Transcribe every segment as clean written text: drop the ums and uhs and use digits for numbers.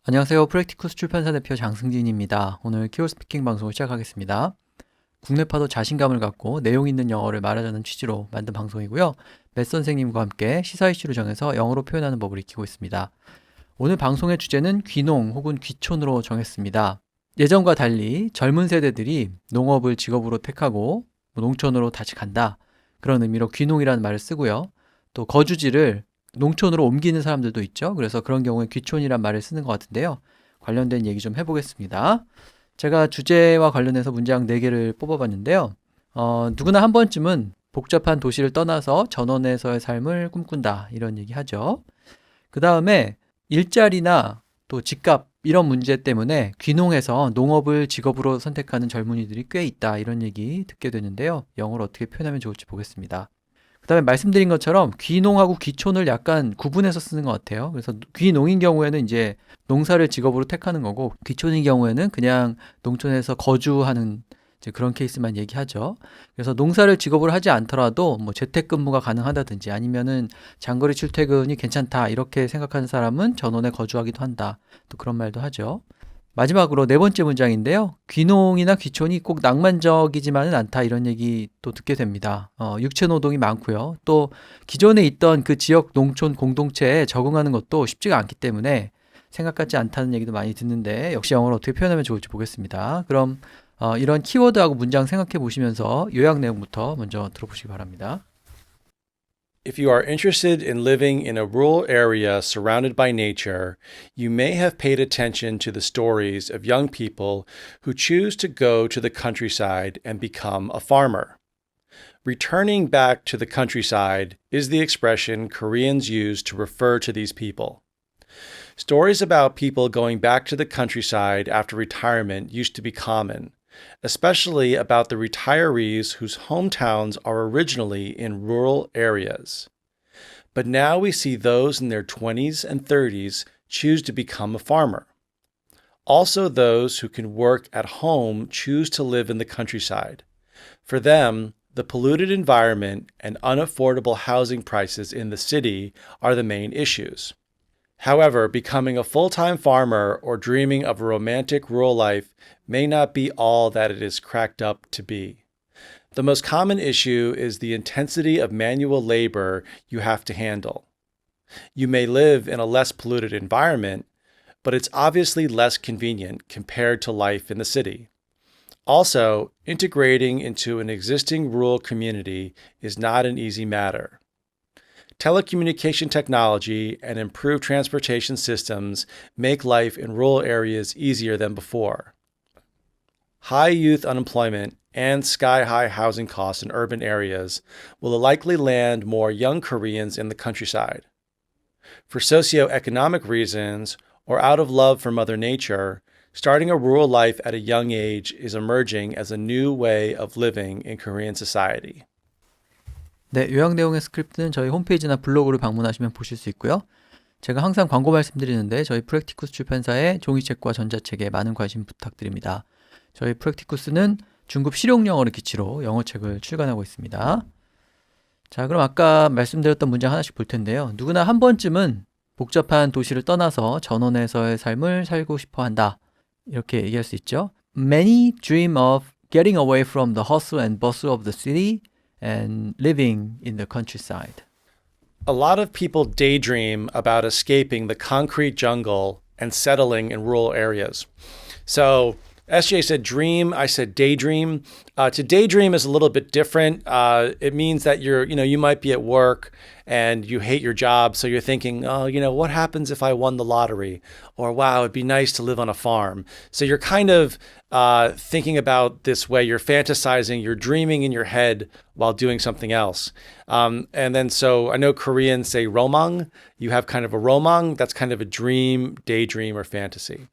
안녕하세요. 프랙티쿠스 출판사 대표 장승진입니다. 오늘 키워드스피킹 방송을 시작하겠습니다. 국내파도 자신감을 갖고 내용 있는 영어를 말하자는 취지로 만든 방송이고요. 맷 선생님과 함께 시사 이슈를 정해서 영어로 표현하는 법을 익히고 있습니다. 오늘 방송의 주제는 귀농 혹은 귀촌으로 정했습니다. 예전과 달리 젊은 세대들이 농업을 직업으로 택하고 농촌으로 다시 간다. 그런 의미로 귀농이라는 말을 쓰고요. 또 거주지를 농촌으로 옮기는 사람들도 있죠. 그래서 그런 경우에 귀촌이란 말을 쓰는 것 같은데요. 관련된 얘기 좀 해보겠습니다. 제가 주제와 관련해서 문장 4개를 뽑아봤는데요. 누구나 한 번쯤은 복잡한 도시를 떠나서 전원에서의 삶을 꿈꾼다. 이런 얘기 하죠. 그 다음에 일자리나 또 집값 이런 문제 때문에 귀농해서 농업을 직업으로 선택하는 젊은이들이 꽤 있다. 이런 얘기 듣게 되는데요. 영어로 어떻게 표현하면 좋을지 보겠습니다. 그 다음에 말씀드린 것처럼 귀농하고 귀촌을 약간 구분해서 쓰는 것 같아요. 그래서 귀농인 경우에는 이제 농사를 직업으로 택하는 거고, 귀촌인 경우에는 그냥 농촌에서 거주하는 이제 그런 케이스만 얘기하죠. 그래서 농사를 직업으로 하지 않더라도 뭐 재택근무가 가능하다든지 아니면은 장거리 출퇴근이 괜찮다 이렇게 생각하는 사람은 전원에 거주하기도 한다. 또 그런 말도 하죠. 마지막으로 4번째 문장인데요. 귀농이나 귀촌이 꼭 낭만적이지만은 않다 이런 얘기 또 듣게 됩니다. 육체 노동이 많고요. 또 기존에 있던 그 지역 농촌 공동체에 적응하는 것도 쉽지가 않기 때문에 생각 같지 않다는 얘기도 많이 듣는데 역시 영어로 어떻게 표현하면 좋을지 보겠습니다. 그럼 이런 키워드하고 문장 생각해 보시면서 요약 내용부터 먼저 들어보시기 바랍니다. If you are interested in living in a rural area surrounded by nature, you may have paid attention to the stories of young people who choose to go to the countryside and become a farmer. Returning back to the countryside is the expression Koreans use to refer to these people. Stories about people going back to the countryside after retirement used to be common, especially about the retirees whose hometowns are originally in rural areas. But now we see those in their 20s and 30s choose to become a farmer. Also, those who can work at home choose to live in the countryside. For them, the polluted environment and unaffordable housing prices in the city are the main issues. However, becoming a full-time farmer or dreaming of a romantic rural life may not be all that it is cracked up to be. The most common issue is the intensity of manual labor you have to handle. You may live in a less polluted environment, but it's obviously less convenient compared to life in the city. Also, integrating into an existing rural community is not an easy matter. Telecommunication technology and improved transportation systems make life in rural areas easier than before. High youth unemployment and sky-high housing costs in urban areas will likely land more young Koreans in the countryside. For socioeconomic reasons or out of love for Mother Nature, starting a rural life at a young age is emerging as a new way of living in Korean society. 네, 요약 내용의 스크립트는 저희 홈페이지나 블로그를 방문하시면 보실 수 있고요. 제가 항상 광고 말씀드리는데 저희 프랙티쿠스 출판사의 종이책과 전자책에 많은 관심 부탁드립니다. 저희 프랙티쿠스는 중급 실용영어를 기치로 영어책을 출간하고 있습니다. 자, 그럼 아까 말씀드렸던 문장 하나씩 볼 텐데요. 누구나 한 번쯤은 복잡한 도시를 떠나서 전원에서의 삶을 살고 싶어 한다. 이렇게 얘기할 수 있죠. Many dream of getting away from the hustle and bustle of the city and living in the countryside. A lot of people daydream about escaping the concrete jungle and settling in rural areas. So SJ said dream, I said daydream. To daydream is a little bit different. It means that you might be at work and you hate your job, so you're thinking, oh, what happens if I won the lottery? Or wow, it'd be nice to live on a farm. So you're kind of thinking about this way. You're fantasizing, you're dreaming in your head while doing something else. And then so I know Koreans say romang. You have kind of a romang. That's kind of a dream, daydream, or fantasy.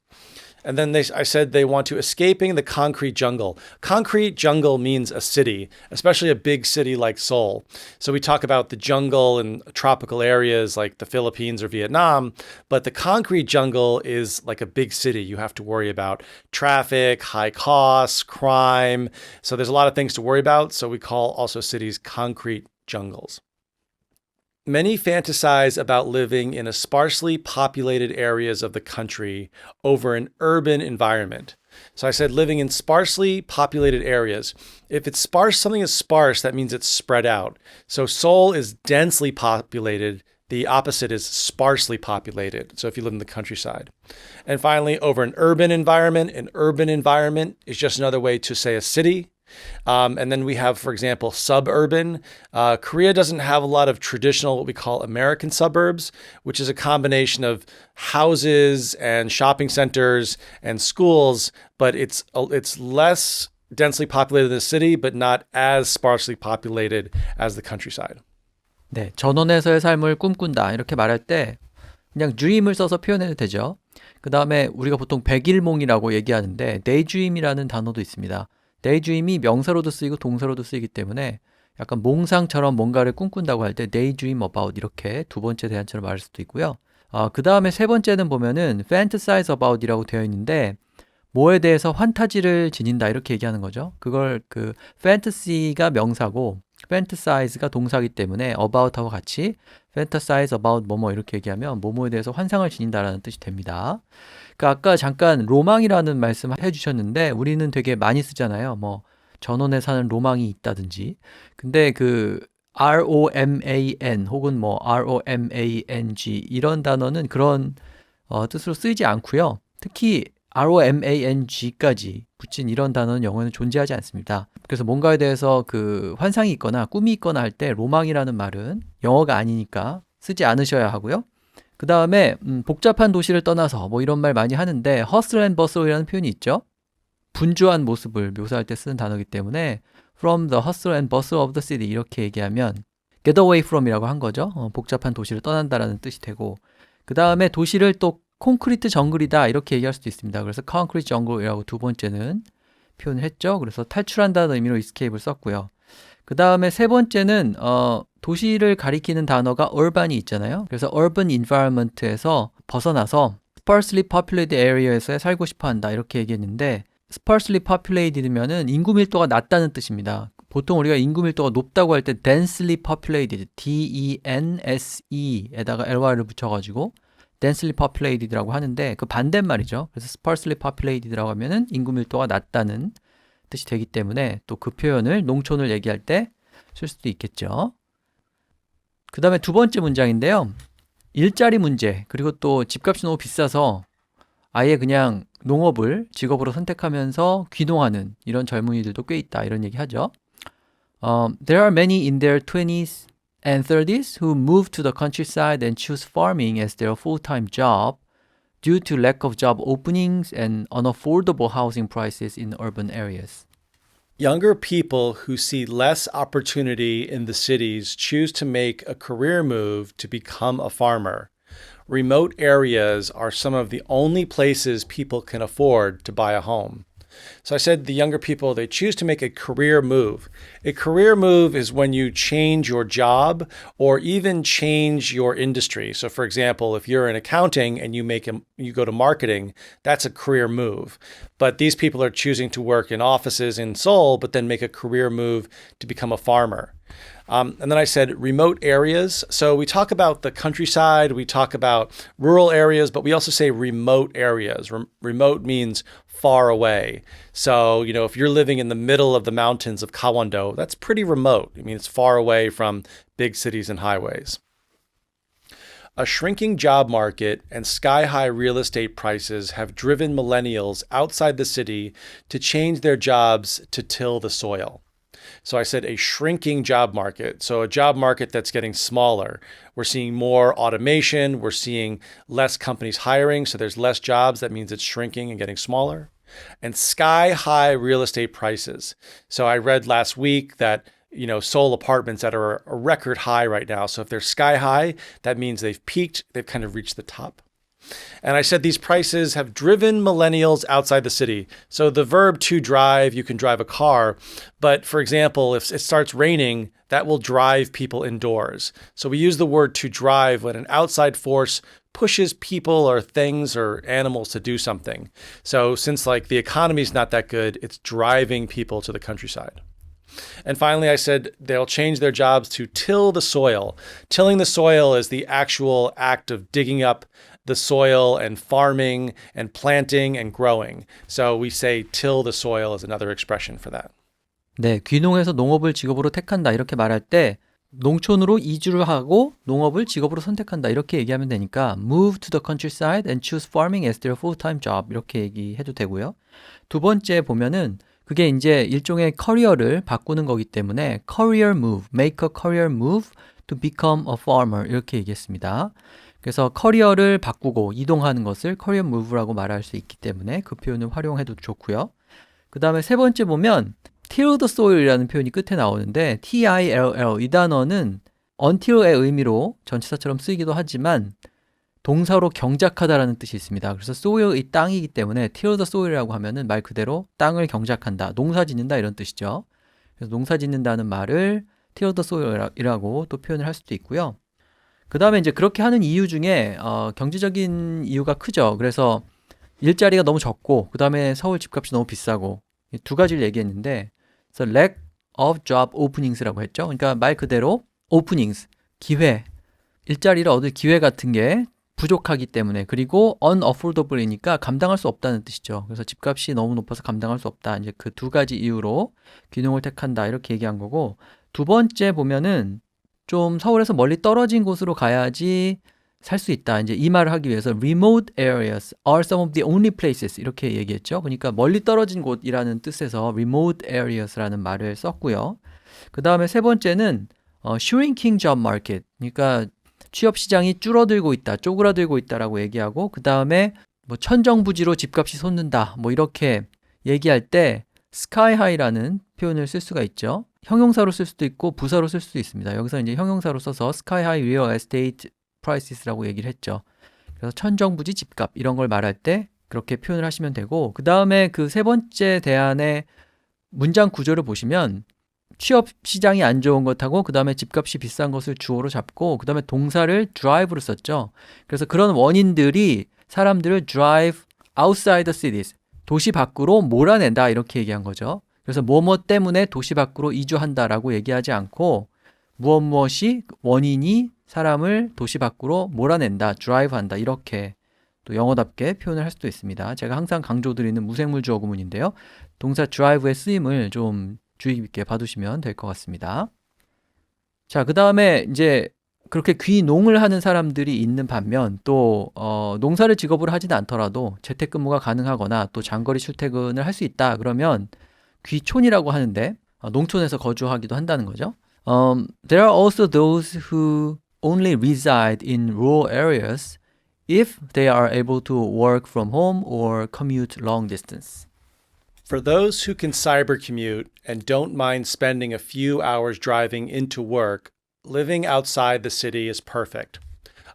And then I said they want to escaping the concrete jungle. Concrete jungle means a city, especially a big city like Seoul. So we talk about the jungle in tropical areas like the Philippines or Vietnam, but the concrete jungle is like a big city. You have to worry about traffic, high costs, crime. So there's a lot of things to worry about. So we call also cities concrete jungles. Many fantasize about living in a sparsely populated areas of the country over an urban environment. So I said living in sparsely populated areas. If it's sparse, something is sparse, that means it's spread out. So Seoul is densely populated. The opposite is sparsely populated. So if you live in the countryside. And finally, over an urban environment is just another way to say a city. And then we have, for example, suburban. Korea doesn't have a lot of traditional, what we call American suburbs, which is a combination of houses and shopping centers and schools, but it's less densely populated than the city, but not as sparsely populated as the countryside. 네, 전원에서의 삶을 꿈꾼다 이렇게 말할 때 그냥 dream을 써서 표현해도 되죠. 그 다음에 우리가 보통 백일몽이라고 얘기하는데 daydream이라는 단어도 있습니다. daydream이 명사로도 쓰이고 동사로도 쓰이기 때문에 약간 몽상처럼 뭔가를 꿈꾼다고 할 때 daydream about 이렇게 두 번째 대안처럼 말할 수도 있고요. 그 다음에 세 번째는 보면은 fantasize about 이라고 되어 있는데 뭐에 대해서 환타지를 지닌다 이렇게 얘기하는 거죠. 그걸 그 fantasy가 명사고 fantasize가 동사이기 때문에 about하고 같이 fantasize about 뭐뭐 이렇게 얘기하면 뭐뭐에 대해서 환상을 지닌다라는 뜻이 됩니다. 아까 잠깐 로망이라는 말씀 해주셨는데 우리는 되게 많이 쓰잖아요. 뭐 전원에 사는 로망이 있다든지. 근데 그 roman 혹은 뭐 romang 이런 단어는 그런 뜻으로 쓰이지 않고요. 특히 romang까지 붙인 이런 단어는 영어에는 존재하지 않습니다. 그래서 뭔가에 대해서 그 환상이 있거나 꿈이 있거나 할 때 로망이라는 말은 영어가 아니니까 쓰지 않으셔야 하고요. 그 다음에 복잡한 도시를 떠나서 뭐 이런 말 많이 하는데 hustle and bustle이라는 표현이 있죠. 분주한 모습을 묘사할 때 쓰는 단어이기 때문에 from the hustle and bustle of the city 이렇게 얘기하면 get away from이라고 한 거죠. 복잡한 도시를 떠난다라는 뜻이 되고 그 다음에 도시를 또 콘크리트 정글이다 이렇게 얘기할 수도 있습니다. 그래서 concrete jungle이라고 두 번째는 표현을 했죠. 그래서 탈출한다는 의미로 escape을 썼고요. 그 다음에 세 번째는 도시를 가리키는 단어가 urban이 있잖아요. 그래서 urban environment에서 벗어나서 sparsely populated area에서 살고 싶어 한다 이렇게 얘기했는데 sparsely poplated면은 인구 밀도가 낮다는 뜻입니다. 보통 우리가 인구 밀도가 높다고 할 때 densely populated, D-E-N-S-E에다가 ly를 붙여가지고 densely poplated라고 하는데 그 반대말이죠. 그래서 sparsely poplated라고 하면은 인구 밀도가 낮다는 뜻이 되기 때문에 또 그 표현을 농촌을 얘기할 때 쓸 수도 있겠죠. 그 다음에 두 번째 문장인데요. 일자리 문제 그리고 또 집값이 너무 비싸서 아예 그냥 농업을 직업으로 선택하면서 귀농하는 이런 젊은이들도 꽤 있다 이런 얘기 하죠. There are many in their 20s and 30s who move to the countryside and choose farming as their full-time job due to lack of job openings and unaffordable housing prices in urban areas. Younger people who see less opportunity in the cities choose to make a career move to become a farmer. Remote areas are some of the only places people can afford to buy a home. So I said the younger people, they choose to make a career move. A career move is when you change your job or even change your industry. So for example, if you're in accounting and you go to marketing, that's a career move. But these people are choosing to work in offices in Seoul, but then make a career move to become a farmer. And then I said remote areas. So we talk about the countryside, we talk about rural areas, but we also say remote areas. Remote means far away. So, if you're living in the middle of the mountains of Gangwon-do, that's pretty remote. I mean, it's far away from big cities and highways. A shrinking job market and sky-high real estate prices have driven millennials outside the city to change their jobs to till the soil. So I said a shrinking job market. So a job market that's getting smaller. We're seeing more automation. We're seeing less companies hiring. So there's less jobs. That means it's shrinking and getting smaller. And sky high real estate prices. So I read last week that Seoul apartments that are a record high right now. So if they're sky high, that means they've peaked. They've kind of reached the top. And I said these prices have driven millennials outside the city. So the verb to drive, you can drive a car. But for example, if it starts raining, that will drive people indoors. So we use the word to drive when an outside force pushes people or things or animals to do something. So since the economy is not that good, it's driving people to the countryside. And finally, I said they'll change their jobs to till the soil. Tilling the soil is the actual act of digging up the soil and farming and planting and growing. So we say till the soil is another expression for that. 네, 귀농해서 농업을 직업으로 택한다 이렇게 말할 때 농촌으로 이주를 하고 농업을 직업으로 선택한다 이렇게 얘기하면 되니까 move to the countryside and choose farming as their full-time job 이렇게 얘기해도 되고요. 두 번째 보면은 그게 이제 일종의 커리어를 바꾸는 거기 때문에 career move, make a career move to become a farmer 이렇게 얘기했습니다. 그래서 커리어를 바꾸고 이동하는 것을 career move라고 말할 수 있기 때문에 그 표현을 활용해도 좋고요. 그 다음에 세 번째 보면 till the soil이라는 표현이 끝에 나오는데 till 이 단어는 until의 의미로 전치사처럼 쓰이기도 하지만 동사로 경작하다라는 뜻이 있습니다. 그래서 soil이 땅이기 때문에 till the soil이라고 하면은 말 그대로 땅을 경작한다, 농사 짓는다 이런 뜻이죠. 그래서 농사 짓는다는 말을 till the soil이라고 또 표현을 할 수도 있고요. 그 다음에 이제 그렇게 하는 이유 중에 경제적인 이유가 크죠. 그래서 일자리가 너무 적고 그 다음에 서울 집값이 너무 비싸고 이 두 가지를 얘기했는데 그래서 lack of job openings라고 했죠. 그러니까 말 그대로 openings, 기회, 일자리를 얻을 기회 같은 게 부족하기 때문에 그리고 unaffordable이니까 감당할 수 없다는 뜻이죠. 그래서 집값이 너무 높아서 감당할 수 없다. 이제 그 두 가지 이유로 귀농을 택한다 이렇게 얘기한 거고 두 번째 보면은 좀 서울에서 멀리 떨어진 곳으로 가야지 살 수 있다. 이제 이 말을 하기 위해서 remote areas are some of the only places 이렇게 얘기했죠. 그러니까 멀리 떨어진 곳이라는 뜻에서 remote areas라는 말을 썼고요. 그 다음에 세 번째는 shrinking job market. 그러니까 취업 시장이 줄어들고 있다, 쪼그라들고 있다라고 얘기하고 그 다음에 뭐 천정부지로 집값이 솟는다. 뭐 이렇게 얘기할 때 sky high라는 표현을 쓸 수가 있죠. 형용사로 쓸 수도 있고 부사로 쓸 수도 있습니다. 여기서 이제 형용사로 써서 sky high real estate prices라고 얘기를 했죠. 그래서 천정부지 집값 이런 걸 말할 때 그렇게 표현을 하시면 되고 그 다음에 그 세 번째 대안의 문장 구조를 보시면 취업 시장이 안 좋은 것하고 그 다음에 집값이 비싼 것을 주어로 잡고 그 다음에 동사를 drive로 썼죠. 그래서 그런 원인들이 사람들을 drive outside the cities, 도시 밖으로 몰아낸다 이렇게 얘기한 거죠. 그래서 뭐뭐 때문에 도시 밖으로 이주한다라고 얘기하지 않고 무엇이 원인이 사람을 도시 밖으로 몰아낸다, drive한다 이렇게 또 영어답게 표현을 할 수도 있습니다. 제가 항상 강조드리는 무생물 주어 구문인데요. 동사 drive의 쓰임을 좀 주의 깊게 봐두시면 될 것 같습니다. 자, 그 다음에 이제 그렇게 귀농을 하는 사람들이 있는 반면 또 농사를 직업으로 하지는 않더라도 재택근무가 가능하거나 또 장거리 출퇴근을 할 수 있다 그러면 귀촌이라고 하는데 농촌에서 거주하기도 한다는 거죠. There are also those who only reside in rural areas if they are able to work from home or commute long distance. For those who can cyber commute and don't mind spending a few hours driving into work, living outside the city is perfect.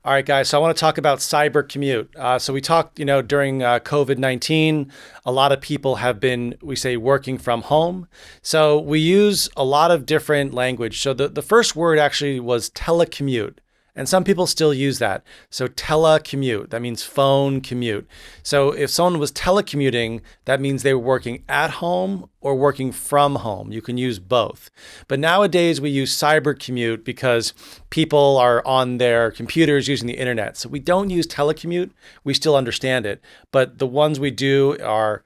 All right, guys, so I want to talk about cyber commute. So we talked, during COVID-19, a lot of people have been, we say, working from home. So we use a lot of different language. So the first word actually was telecommute. And some people still use that. So telecommute, that means phone commute. So if someone was telecommuting, that means they were working at home or working from home. You can use both. But nowadays we use cyber commute because people are on their computers using the internet. So we don't use telecommute. We still understand it. But the ones we do are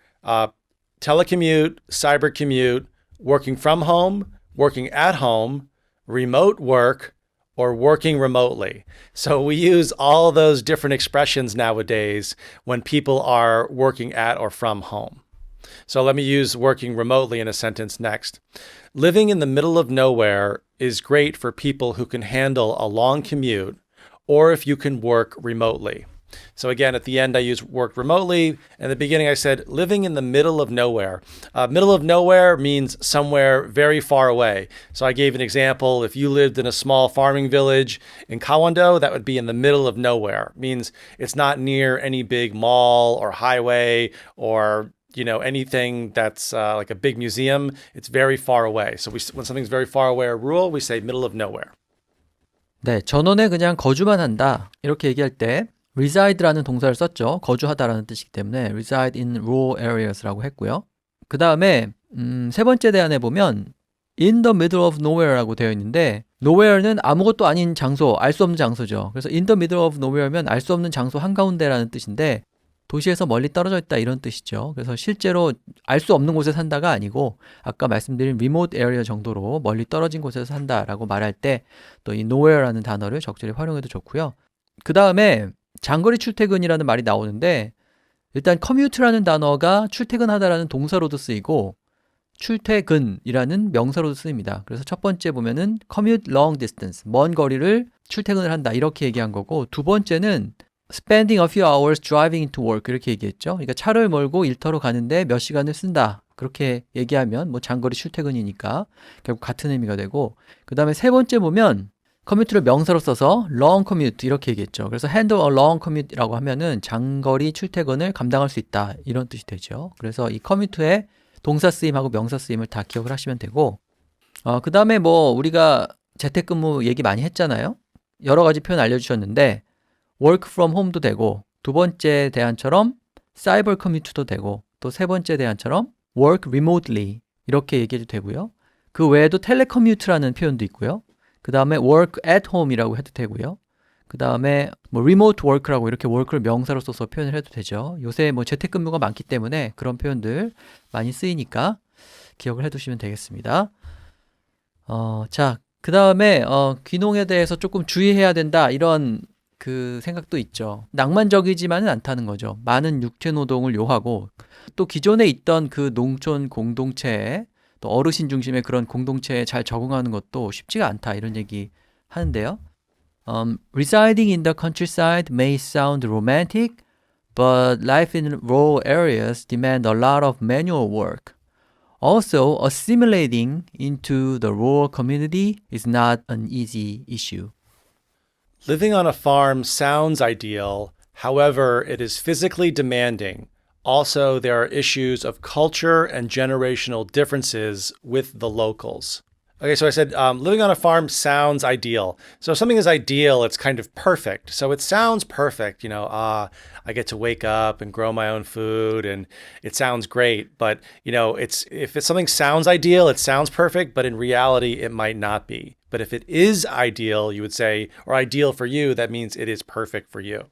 telecommute, cyber commute, working from home, working at home, remote work, or working remotely. So we use all those different expressions nowadays when people are working at or from home. So let me use working remotely in a sentence next. Living in the middle of nowhere is great for people who can handle a long commute or if you can work remotely. So again, at the end, I use work remotely. In the beginning, I said living in the middle of nowhere. Middle of nowhere means somewhere very far away. So I gave an example. If you lived in a small farming village in Gangwon-do, that would be in the middle of nowhere. It means it's not near any big mall or highway or anything that's like a big museum. It's very far away. So when something's very far away or rural, we say middle of nowhere. 네, 전원에 그냥 거주만 한다 이렇게 얘기할 때 reside라는 동사를 썼죠. 거주하다라는 뜻이기 때문에 reside in rural areas라고 했고요. 그 다음에 세 번째 대안에 보면 in the middle of nowhere라고 되어 있는데 nowhere는 아무것도 아닌 장소, 알 수 없는 장소죠. 그래서 in the middle of nowhere면 알 수 없는 장소 한가운데라는 뜻인데 도시에서 멀리 떨어져 있다 이런 뜻이죠. 그래서 실제로 알 수 없는 곳에 산다가 아니고 아까 말씀드린 remote area 정도로 멀리 떨어진 곳에서 산다라고 말할 때 또 이 nowhere라는 단어를 적절히 활용해도 좋고요. 그 다음에 장거리 출퇴근이라는 말이 나오는데 일단 commute라는 단어가 출퇴근하다라는 동사로도 쓰이고 출퇴근이라는 명사로도 쓰입니다. 그래서 첫 번째 보면은 commute long distance, 먼 거리를 출퇴근을 한다 이렇게 얘기한 거고 두 번째는 spending a few hours driving into work 이렇게 얘기했죠. 그러니까 차를 몰고 일터로 가는데 몇 시간을 쓴다. 그렇게 얘기하면 뭐 장거리 출퇴근이니까 결국 같은 의미가 되고 그 다음에 세 번째 보면 commute를 명사로 써서 long commute 이렇게 얘기했죠. 그래서 handle a long commute라고 하면은 장거리 출퇴근을 감당할 수 있다 이런 뜻이 되죠. 그래서 이 commute의 동사 쓰임하고 명사 쓰임을 다 기억을 하시면 되고 그 다음에 뭐 우리가 재택근무 얘기 많이 했잖아요. 여러 가지 표현 알려주셨는데 work from home도 되고 두 번째 대안처럼 cyber commute도 되고 또 세 번째 대안처럼 work remotely 이렇게 얘기해도 되고요. 그 외에도 telecommute라는 표현도 있고요. 그 다음에 work at home이라고 해도 되고요. 그 다음에 뭐 remote work라고 이렇게 work를 명사로 써서 표현을 해도 되죠. 요새 뭐 재택근무가 많기 때문에 그런 표현들 많이 쓰이니까 기억을 해두시면 되겠습니다. 자, 그 다음에 귀농에 대해서 조금 주의해야 된다 이런 그 생각도 있죠. 낭만적이지만은 않다는 거죠. 많은 육체 노동을 요하고 또 기존에 있던 그 농촌 공동체에 또 어르신 중심의 그런 공동체에 잘 적응하는 것도 쉽지가 않다 이런 얘기 하는데요. Residing in the countryside may sound romantic, but life in rural areas demand a lot of manual work. Also, assimilating into the rural community is not an easy issue. Living on a farm sounds ideal. However, it is physically demanding. Also, there are issues of culture and generational differences with the locals. Okay, so I said living on a farm sounds ideal. So if something is ideal, it's kind of perfect. So it sounds perfect, I get to wake up and grow my own food and it sounds great. But, if something sounds ideal, it sounds perfect, but in reality, it might not be. But if it is ideal, you would say, or ideal for you, that means it is perfect for you.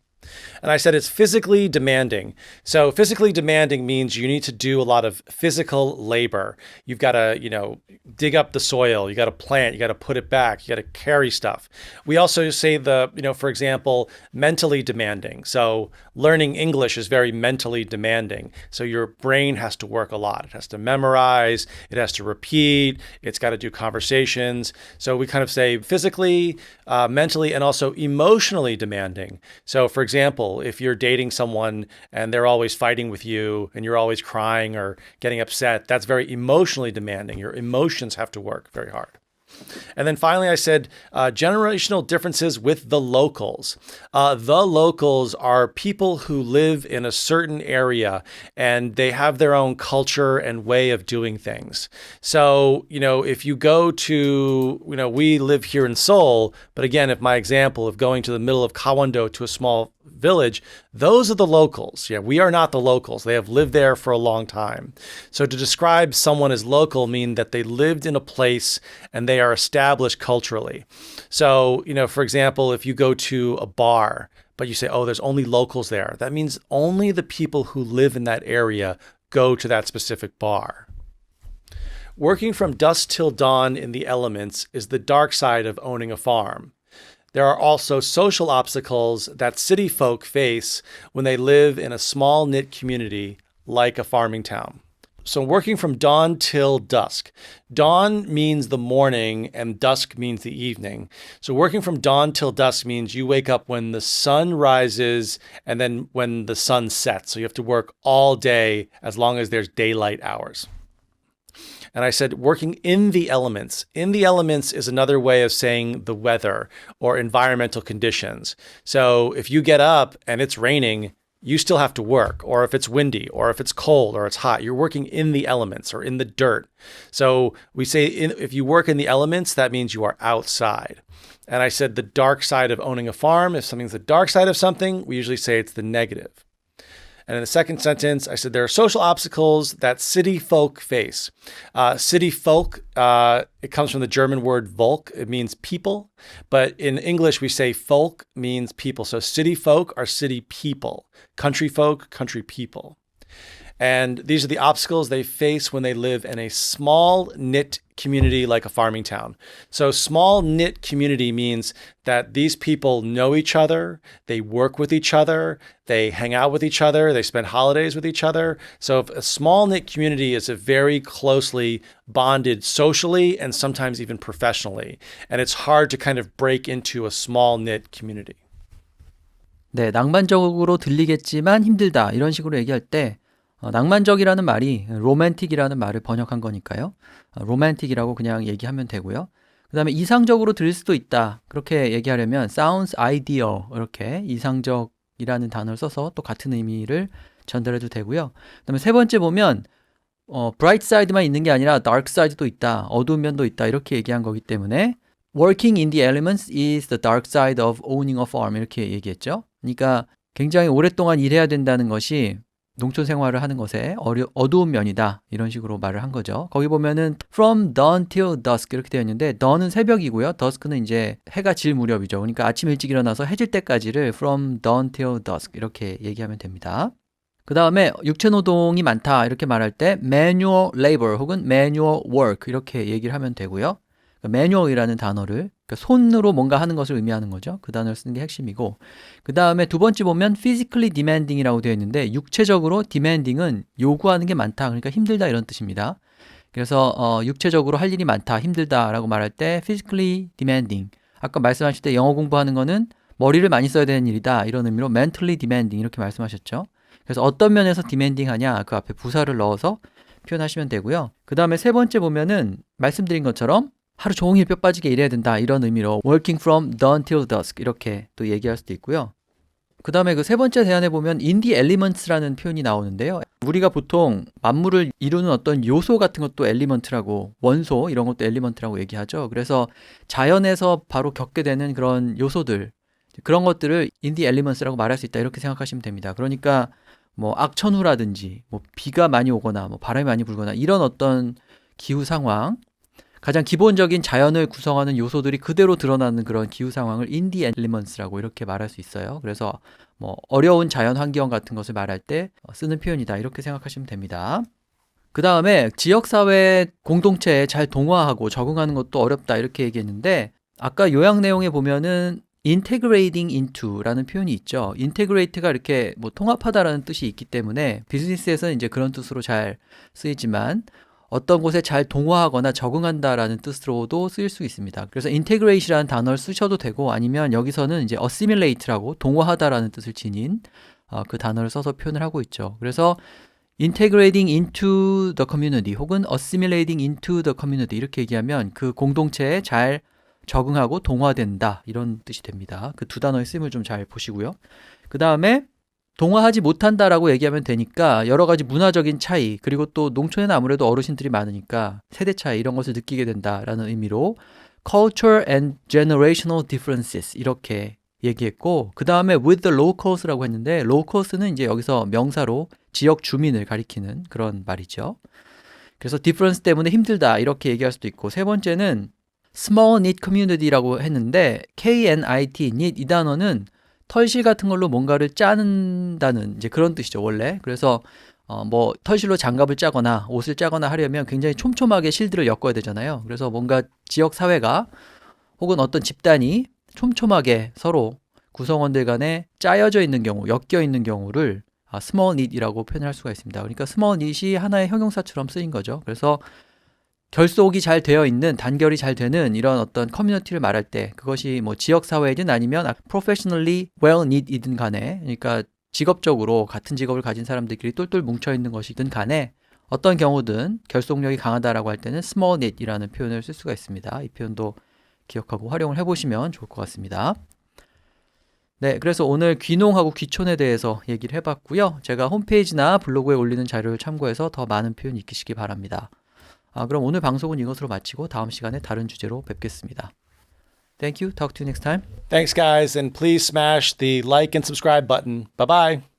And I said it's physically demanding. So physically demanding means you need to do a lot of physical labor. You've got to, dig up the soil. You got to plant. You got to put it back. You got to carry stuff. We also say for example, mentally demanding. So learning English is very mentally demanding. So your brain has to work a lot. It has to memorize. It has to repeat. It's got to do conversations. So we kind of say physically, mentally, and also emotionally demanding. So for example, if you're dating someone and they're always fighting with you and you're always crying or getting upset, that's very emotionally demanding. Your emotions have to work very hard. And then finally, I said generational differences with the locals. The locals are people who live in a certain area and they have their own culture and way of doing things. So, if you go to, we live here in Seoul, but again, if my example of going to the middle of Gangwon-do to a small village, those are the locals. Yeah, we are not the locals. They have lived there for a long time. So to describe someone as local means that they lived in a place and they are established culturally. So, for example, if you go to a bar, but you say, oh, there's only locals there, that means only the people who live in that area go to that specific bar. Working from dusk till dawn in the elements is the dark side of owning a farm. There are also social obstacles that city folk face when they live in a small knit community like a farming town. So working from dawn till dusk. Dawn means the morning and dusk means the evening. So working from dawn till dusk means you wake up when the sun rises and then when the sun sets. So you have to work all day as long as there's daylight hours. And I said working in the elements. In the elements is another way of saying the weather or environmental conditions. So if you get up and it's raining, you still have to work. Or if it's windy, or if it's cold, or it's hot, you're working in the elements or in the dirt. So we say if you work in the elements, that means you are outside. And I said the dark side of owning a farm, if something's the dark side of something, we usually say it's the negative. And in the second sentence, I said there are social obstacles that city folk face. City folk, it comes from the German word Volk. It means people. But in English, we say folk means people. So city folk are city people. Country folk, country people. And these are the obstacles they face when they live in a small knit community like a farming town. So small knit community means that these people know each other, they work with each other, they hang out with each other, they spend holidays with each other. So a small knit community is a very closely bonded socially and sometimes even professionally. And it's hard to kind of break into a small knit community. 네, 낭만적으로 들리겠지만 힘들다 이런 식으로 얘기할 때 낭만적이라는 말이 로맨틱이라는 말을 번역한 거니까요. 로맨틱이라고 그냥 얘기하면 되고요. 그 다음에 이상적으로 들릴 수도 있다. 그렇게 얘기하려면 sounds ideal 이렇게 이상적이라는 단어를 써서 또 같은 의미를 전달해도 되고요. 그 다음에 세 번째 보면 bright side만 있는 게 아니라 dark side도 있다. 어두운 면도 있다. 이렇게 얘기한 거기 때문에 working in the elements is the dark side of owning a farm 이렇게 얘기했죠. 그러니까 굉장히 오랫동안 일해야 된다는 것이 농촌 생활을 하는 것에 어두운 면이다 이런 식으로 말을 한 거죠. 거기 보면은 from dawn till dusk 이렇게 되어 있는데 dawn은 새벽이고요. dusk는 이제 해가 질 무렵이죠. 그러니까 아침 일찍 일어나서 해질 때까지를 from dawn till dusk 이렇게 얘기하면 됩니다. 그 다음에 육체 노동이 많다 이렇게 말할 때 manual labor 혹은 manual work 이렇게 얘기를 하면 되고요. manual이라는 단어를 그러니까 손으로 뭔가 하는 것을 의미하는 거죠. 그 단어를 쓰는 게 핵심이고 그 다음에 두 번째 보면 physically demanding이라고 되어 있는데 육체적으로 demanding은 요구하는 게 많다. 그러니까 힘들다 이런 뜻입니다. 그래서 육체적으로 할 일이 많다, 힘들다라고 말할 때 physically demanding 아까 말씀하실 때 영어 공부하는 거는 머리를 많이 써야 되는 일이다 이런 의미로 mentally demanding 이렇게 말씀하셨죠. 그래서 어떤 면에서 demanding 하냐 그 앞에 부사를 넣어서 표현하시면 되고요. 그 다음에 세 번째 보면은 말씀드린 것처럼 하루 종일 뼈 빠지게 일해야 된다 이런 의미로 working from dawn till dusk 이렇게 또 얘기할 수도 있고요. 그 다음에 그 세 번째 대안에 보면 in the elements라는 표현이 나오는데요. 우리가 보통 만물을 이루는 어떤 요소 같은 것도 엘리먼트라고 원소 이런 것도 엘리먼트라고 얘기하죠. 그래서 자연에서 바로 겪게 되는 그런 요소들 그런 것들을 in the elements라고 말할 수 있다 이렇게 생각하시면 됩니다. 그러니까 뭐 악천후라든지 뭐 비가 많이 오거나 뭐 바람이 많이 불거나 이런 어떤 기후 상황 가장 기본적인 자연을 구성하는 요소들이 그대로 드러나는 그런 기후 상황을 in the elements라고 이렇게 말할 수 있어요. 그래서 뭐 어려운 자연 환경 같은 것을 말할 때 쓰는 표현이다 이렇게 생각하시면 됩니다. 그 다음에 지역사회 공동체에 잘 동화하고 적응하는 것도 어렵다 이렇게 얘기했는데 아까 요약 내용에 보면은 integrating into라는 표현이 있죠. integrate가 이렇게 뭐 통합하다라는 뜻이 있기 때문에 비즈니스에서는 이제 그런 뜻으로 잘 쓰이지만 어떤 곳에 잘 동화하거나 적응한다라는 뜻으로도 쓰일 수 있습니다. 그래서 integrate라는 단어를 쓰셔도 되고 아니면 여기서는 이제 assimilate라고 동화하다라는 뜻을 지닌 그 단어를 써서 표현을 하고 있죠. 그래서 integrating into the community 혹은 assimilating into the community 이렇게 얘기하면 그 공동체에 잘 적응하고 동화된다 이런 뜻이 됩니다. 그 두 단어의 쓰임을 좀 잘 보시고요. 그 다음에 동화하지 못한다라고 얘기하면 되니까 여러 가지 문화적인 차이 그리고 또 농촌에는 아무래도 어르신들이 많으니까 세대 차이 이런 것을 느끼게 된다라는 의미로 culture and generational differences 이렇게 얘기했고 그 다음에 with the locals라고 했는데 locals는 이제 여기서 명사로 지역 주민을 가리키는 그런 말이죠. 그래서 difference 때문에 힘들다 이렇게 얘기할 수도 있고 세 번째는 small knit community라고 했는데 KNIT, knit 이 단어는 털실 같은 걸로 뭔가를 짜는다는 이제 그런 뜻이죠, 원래. 그래서 뭐 털실로 장갑을 짜거나 옷을 짜거나 하려면 굉장히 촘촘하게 실들을 엮어야 되잖아요. 그래서 뭔가 지역 사회가 혹은 어떤 집단이 촘촘하게 서로 구성원들 간에 짜여져 있는 경우, 엮여 있는 경우를 small knit이라고 표현할 수가 있습니다. 그러니까 small knit이 하나의 형용사처럼 쓰인 거죠. 그래서 결속이 잘 되어 있는 단결이 잘 되는 이런 어떤 커뮤니티를 말할 때 그것이 뭐 지역 사회이든 아니면 professionally well knit이든 간에 그러니까 직업적으로 같은 직업을 가진 사람들끼리 똘똘 뭉쳐 있는 것이든 간에 어떤 경우든 결속력이 강하다라고 할 때는 small knit이라는 표현을 쓸 수가 있습니다. 이 표현도 기억하고 활용을 해보시면 좋을 것 같습니다. 네, 그래서 오늘 귀농하고 귀촌에 대해서 얘기를 해봤고요. 제가 홈페이지나 블로그에 올리는 자료를 참고해서 더 많은 표현 익히시기 바랍니다. 그럼 오늘 방송은 이것으로 마치고 다음 시간에 다른 주제로 뵙겠습니다. Thank you. Talk to you next time. Thanks, guys, and please smash the like and subscribe button. Bye-bye.